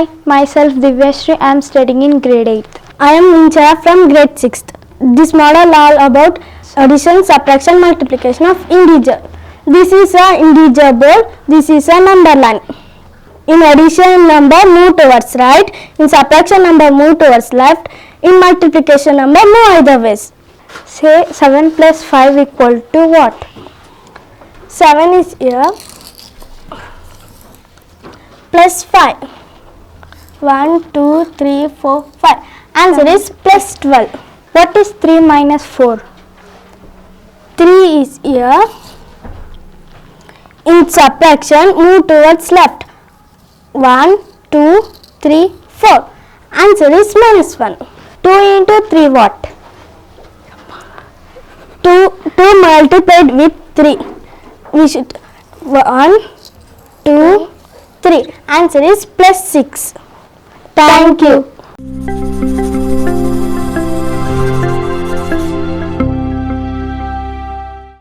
Hi, myself Divyashri. I am studying in grade 8th. I am Ninchara from grade 6th. This model all about addition, subtraction, multiplication of integer. This is a integer board. This is a number line. In addition number move towards right. In subtraction number move towards left. In multiplication number move either ways. Say 7 plus 5 equal to what? 7 is here plus 5. 1, 2, 3, 4, 5. Answer is plus 12. What is 3 minus 4? 3 is here. In subtraction, move towards left. 1, 2, 3, 4. Answer is minus 1. 2 into 3 what? 2 multiplied with 3. We should 1, 2, 3. Answer is plus 6. Thank you.